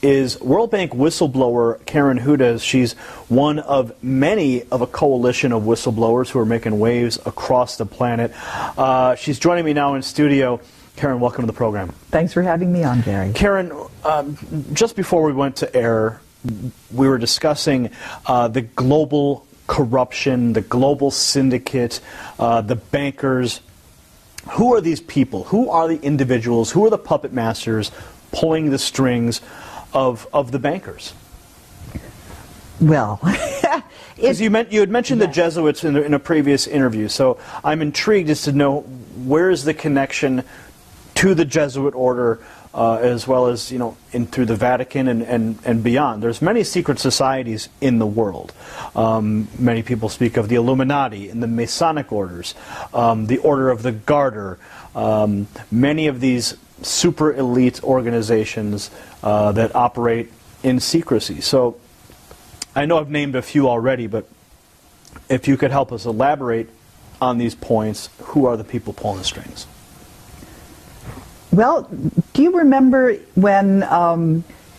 is World Bank whistleblower Karen Hudes. She's one of many of a coalition of whistleblowers who are making waves across the planet. She's joining me now in studio. Karen, welcome to the program. Thanks for having me on, Gary. Karen, just before we went to air, we were discussing the global corruption, the global syndicate, the bankers. Who are these people? Who are the individuals? Who are the puppet masters pulling the strings of the bankers? Well, because you had mentioned the Jesuits in a previous interview, so I'm intrigued as to know where's the connection to the Jesuit order, as well as through the Vatican and beyond. There's many secret societies in the world. Many people speak of the Illuminati and the Masonic orders, the Order of the Garter, many of these super elite organizations that operate in secrecy. So I know I've named a few already, but if you could help us elaborate on these points, who are the people pulling the strings? Well, do you remember when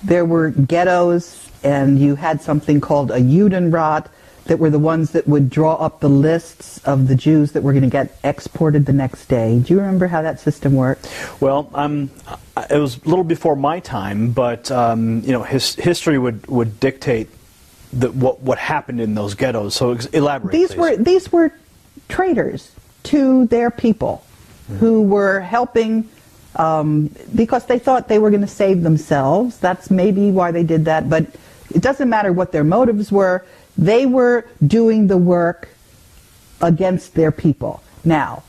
there were ghettos and you had something called a Judenrat that were the ones that would draw up the lists of the Jews that were going to get exported the next day? Do you remember how that system worked? Well, it was a little before my time, but history would dictate what happened in those ghettos. So elaborate. These were traitors to their people who were helping. Because they thought they were going to save themselves. That's maybe why they did that, but it doesn't matter what their motives were. They were doing the work against their people. Now,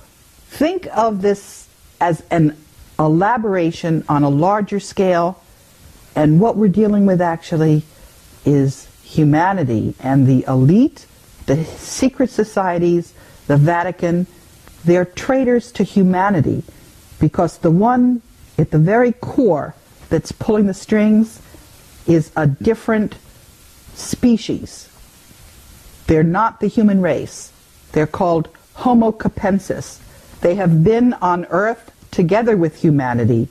think of this as an elaboration on a larger scale, and what we're dealing with actually is humanity and the elite, the secret societies, the Vatican. They're traitors to humanity. Because the one at the very core that's pulling the strings is a different species. They're not the human race. They're called Homo capensis. They have been on Earth together with humanity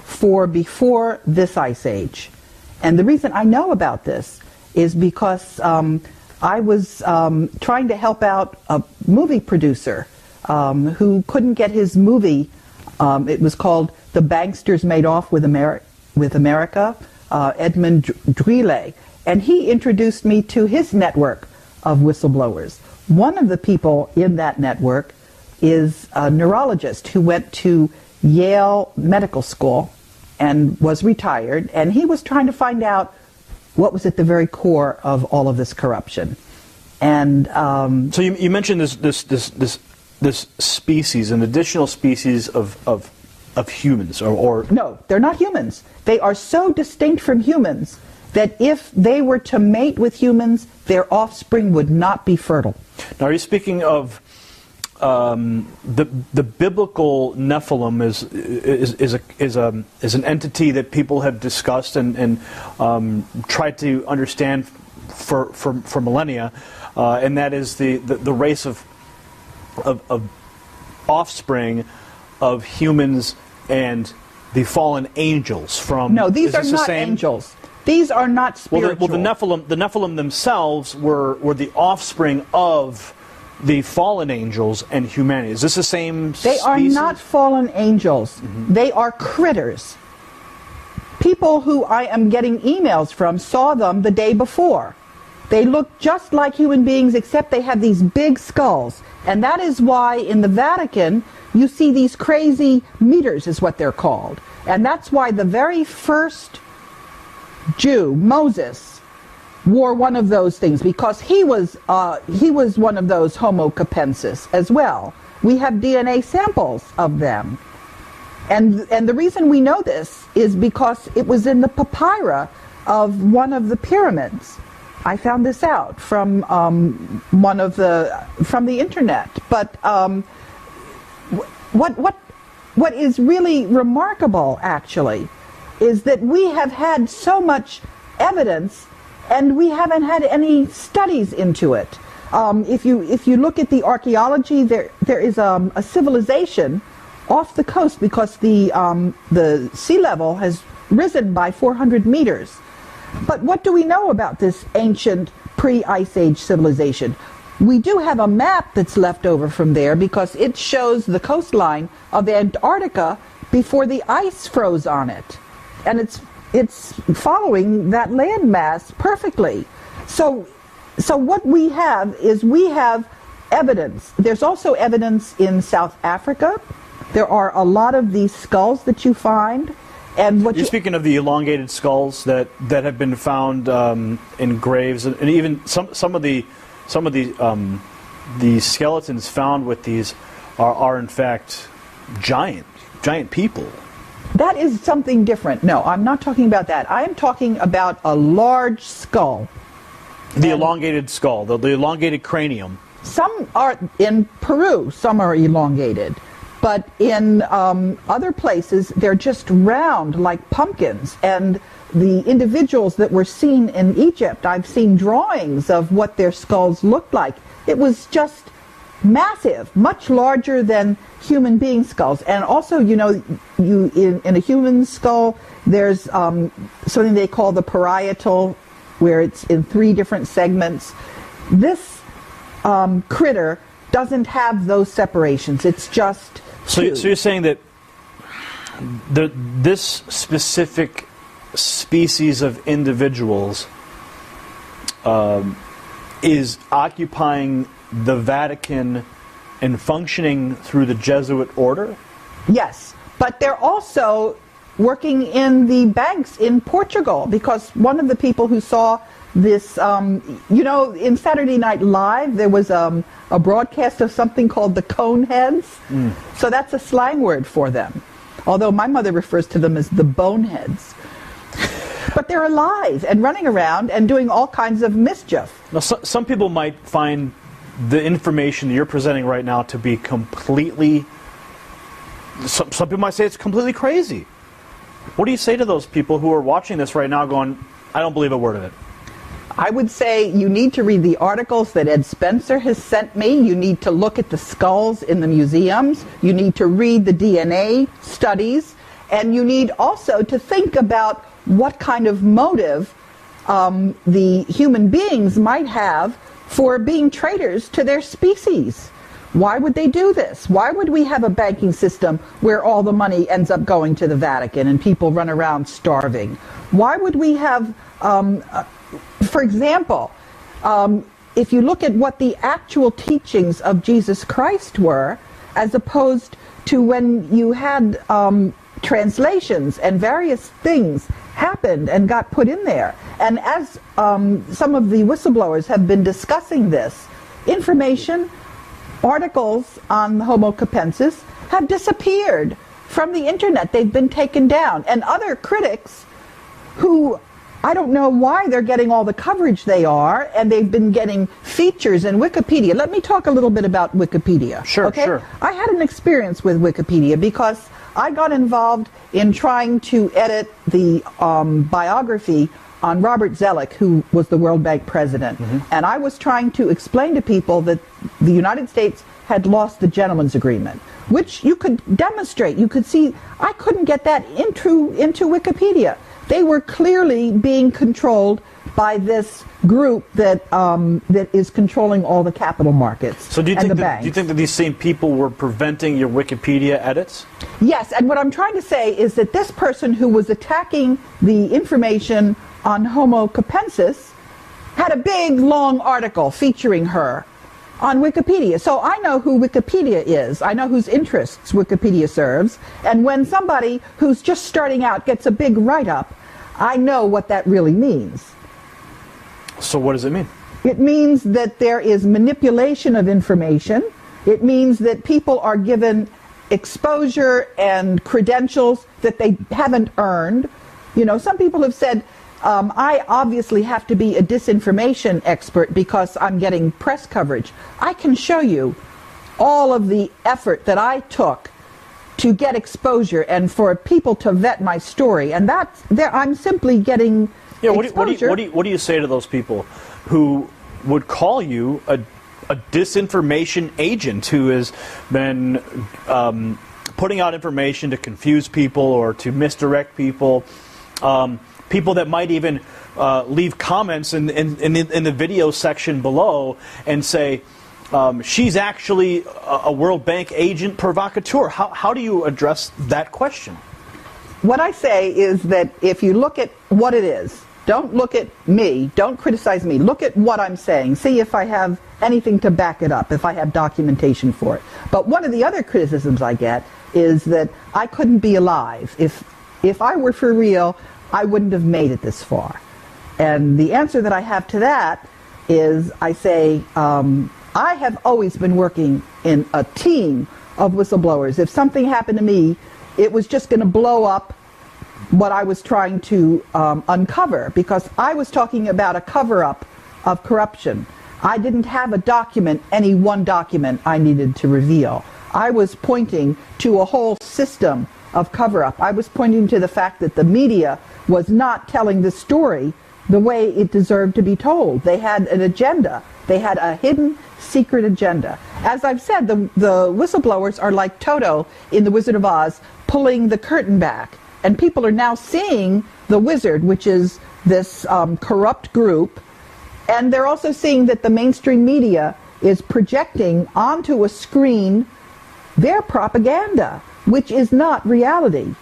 for before this ice age. And the reason I know about this is because I was trying to help out a movie producer who couldn't get his movie. It was called The Banksters Made Off with America, Edmund Drille, and he introduced me to his network of whistleblowers. One of the people in that network is a neurologist who went to Yale Medical School and was retired, and he was trying to find out what was at the very core of all of this corruption. And so you mentioned this species, an additional species of humans, or no, they're not humans. They are so distinct from humans that if they were to mate with humans, their offspring would not be fertile. Now, are you speaking of the biblical Nephilim is an entity that people have discussed and tried to understand for millennia, and that is the race of offspring of humans and the fallen angels from. No, these are not angels. These are not spiritual. Well, the Nephilim themselves were the offspring of the fallen angels and humanity. Is this the same species? They are not fallen angels. Mm-hmm. They are critters. People who I am getting emails from saw them the day before. They look just like human beings, except they have these big skulls. And that is why in the Vatican you see these crazy meters, is what they're called. And that's why the very first Jew, Moses, wore one of those things, because he was one of those Homo capensis as well. We have DNA samples of them. And the reason we know this is because it was in the papyri of one of the pyramids. I found this out from from the internet. But what is really remarkable, actually, is that we have had so much evidence, and we haven't had any studies into it. If you look at the archaeology, there is a civilization off the coast, because the sea level has risen by 400 meters. But what do we know about this ancient pre-Ice Age civilization? We do have a map that's left over from there because it shows the coastline of Antarctica before the ice froze on it. And it's following that landmass perfectly. So what we have is we have evidence. There's also evidence in South Africa. There are a lot of these skulls that you find. And what you're speaking of the elongated skulls that have been found in graves, and even some of the skeletons found with these are in fact giant people. That is something different. No, I'm not talking about that. I am talking about a large skull. The elongated skull, the elongated cranium. Some are in Peru, some are elongated. But in other places, they're just round like pumpkins. And the individuals that were seen in Egypt, I've seen drawings of what their skulls looked like. It was just massive, much larger than human being skulls. And also, you know, in a human skull, there's something they call the parietal, where it's in 3 different segments. This critter doesn't have those separations. It's just so you're saying that this specific species of individuals is occupying the Vatican and functioning through the Jesuit order? Yes, but they're also working in the banks in Portugal, because one of the people who saw this, you know, in Saturday Night Live, there was a broadcast of something called the cone heads. So that's a slang word for them. Although my mother refers to them as the boneheads. But they're alive and running around and doing all kinds of mischief. Now, some people might find the information that you're presenting right now to be completely, some people might say it's completely crazy. What do you say to those people who are watching this right now going, I don't believe a word of it? I would say you need to read the articles that Ed Spencer has sent me. You need to look at the skulls in the museums. You need to read the DNA studies. And you need also to think about what kind of motive the human beings might have for being traitors to their species. Why would they do this? Why would we have a banking system where all the money ends up going to the Vatican and people run around starving? Why would we have, for example, if you look at what the actual teachings of Jesus Christ were, as opposed to when you had translations and various things happened and got put in there. And as some of the whistleblowers have been discussing this, information, articles on Homo capensis have disappeared from the internet. They've been taken down. And other critics who, I don't know why they're getting all the coverage they are, and they've been getting features in Wikipedia. Let me talk a little bit about Wikipedia. Sure, okay? Sure. I had an experience with Wikipedia because I got involved in trying to edit the biography on Robert Zellick, who was the World Bank president. And I was trying to explain to people that the United States had lost the gentleman's agreement, which you could demonstrate. You could see, I couldn't get that into Wikipedia. They were clearly being controlled by this group that that is controlling all the capital markets. So do you and think the banks. do you think that these same people were preventing your Wikipedia edits? Yes, and what I'm trying to say is that this person who was attacking the information on Homo capensis had a big, long article featuring her on Wikipedia. So I know who Wikipedia is. I know whose interests Wikipedia serves. And when somebody who's just starting out gets a big write-up, I know what that really means. So what does it mean? It means that there is manipulation of information. It means that people are given exposure and credentials that they haven't earned. You know, some people have said, I obviously have to be a disinformation expert because I'm getting press coverage. I can show you all of the effort that I took to get exposure and for people to vet my story. And that's there. I'm simply getting exposure. What do you say to those people who would call you a disinformation agent who has been putting out information to confuse people or to misdirect people? People that might even leave comments in the video section below and say, she's actually a World Bank agent provocateur. How do you address that question? What I say is that if you look at what it is, don't look at me, don't criticize me, look at what I'm saying, see if I have anything to back it up, if I have documentation for it. But one of the other criticisms I get is that I couldn't be alive. If I were for real, I wouldn't have made it this far. And the answer that I have to that is I say, I have always been working in a team of whistleblowers. If something happened to me, it was just going to blow up what I was trying to uncover, because I was talking about a cover-up of corruption. I didn't have a document, any one document I needed to reveal. I was pointing to a whole system of cover-up. I was pointing to the fact that the media was not telling the story the way it deserved to be told. They had an agenda. They had a hidden, secret agenda. As I've said, the whistleblowers are like Toto in The Wizard of Oz, pulling the curtain back. And people are now seeing the wizard, which is this corrupt group, and they're also seeing that the mainstream media is projecting onto a screen their propaganda, which is not reality.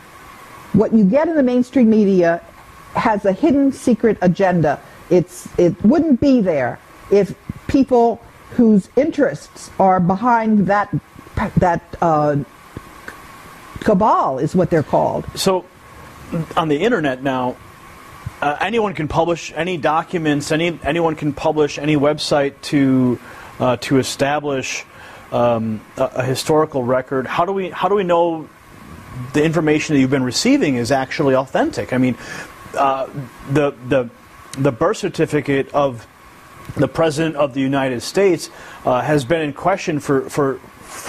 What you get in the mainstream media has a hidden, secret agenda. It wouldn't be there if people whose interests are behind that cabal is what they're called. So, on the internet now, anyone can publish any documents. Anyone can publish any website to establish a historical record. How do we know the information that you've been receiving is actually authentic? I mean, the birth certificate of the President of the United States has been in question for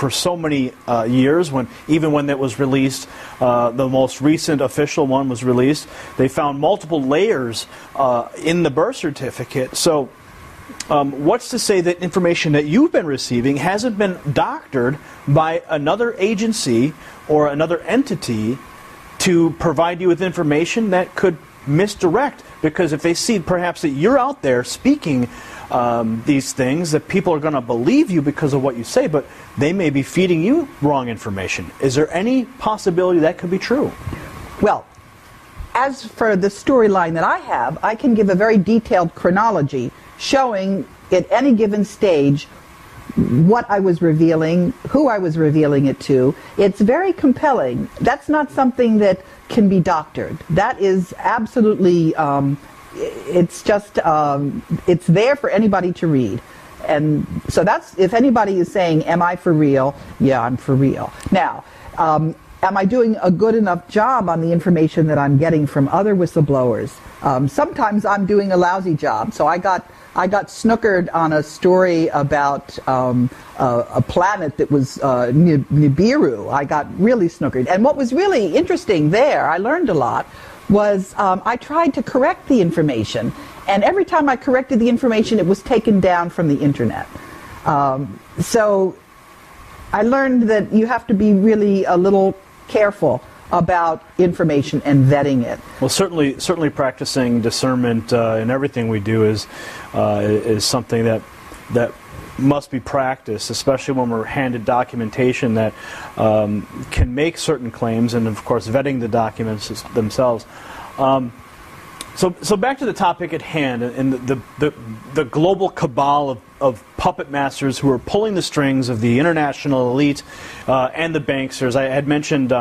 so many years. Even when it was released, the most recent official one was released, they found multiple layers in the birth certificate. So what's to say that information that you've been receiving hasn't been doctored by another agency or another entity to provide you with information that could misdirect? Because if they see perhaps that you're out there speaking these things, that people are going to believe you because of what you say, but they may be feeding you wrong information. Is there any possibility that could be true? Well, as for the storyline that I have, I can give a very detailed chronology showing at any given stage what I was revealing, who I was revealing it to. It's very compelling. That's not something that can be doctored. That is absolutely, it's just, it's there for anybody to read. And so that's, if anybody is saying, am I for real? Yeah, I'm for real. Now, am I doing a good enough job on the information that I'm getting from other whistleblowers? Sometimes I'm doing a lousy job. So I got snookered on a story about a planet that was Nibiru. I got really snookered. And what was really interesting there, I learned a lot, was I tried to correct the information. And every time I corrected the information, it was taken down from the internet. So I learned that you have to be really a little careful about information and vetting it. Well, certainly practicing discernment in everything we do is something that must be practiced, especially when we're handed documentation that can make certain claims, and of course vetting the documents themselves. So back to the topic at hand, and the global cabal of puppet masters who are pulling the strings of the international elite and the banksters. I had mentioned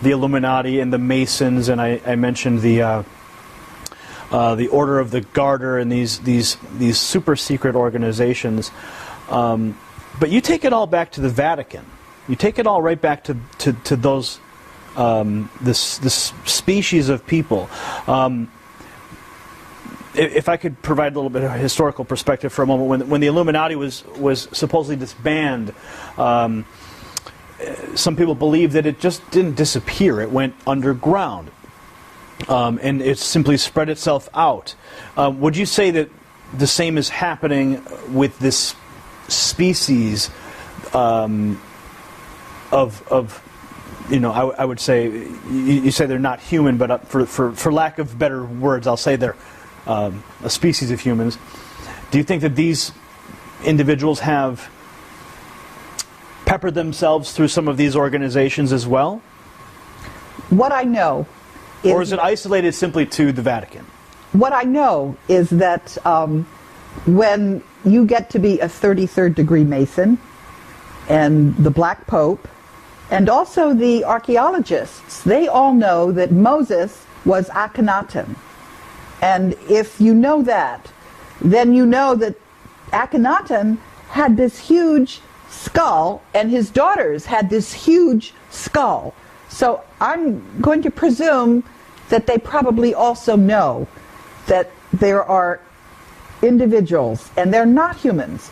the Illuminati and the Masons, and I mentioned the Order of the Garter and these super secret organizations. But you take it all back to the Vatican. You take it all right back to those this species of people. If I could provide a little bit of historical perspective for a moment, when the Illuminati was supposedly disbanded, some people believe that it just didn't disappear. It went underground, and it simply spread itself out. Would you say that the same is happening with this species of I would say, you say they're not human, but for lack of better words, I'll say they're a species of humans. Do you think that these individuals have peppered themselves through some of these organizations as well? What I know is... Or is it isolated simply to the Vatican? What I know is that when you get to be a 33rd degree Mason, and the Black Pope, and also the archaeologists, they all know that Moses was Akhenaten. And if you know that, then you know that Akhenaten had this huge skull, and his daughters had this huge skull. So I'm going to presume that they probably also know that there are individuals, and they're not humans,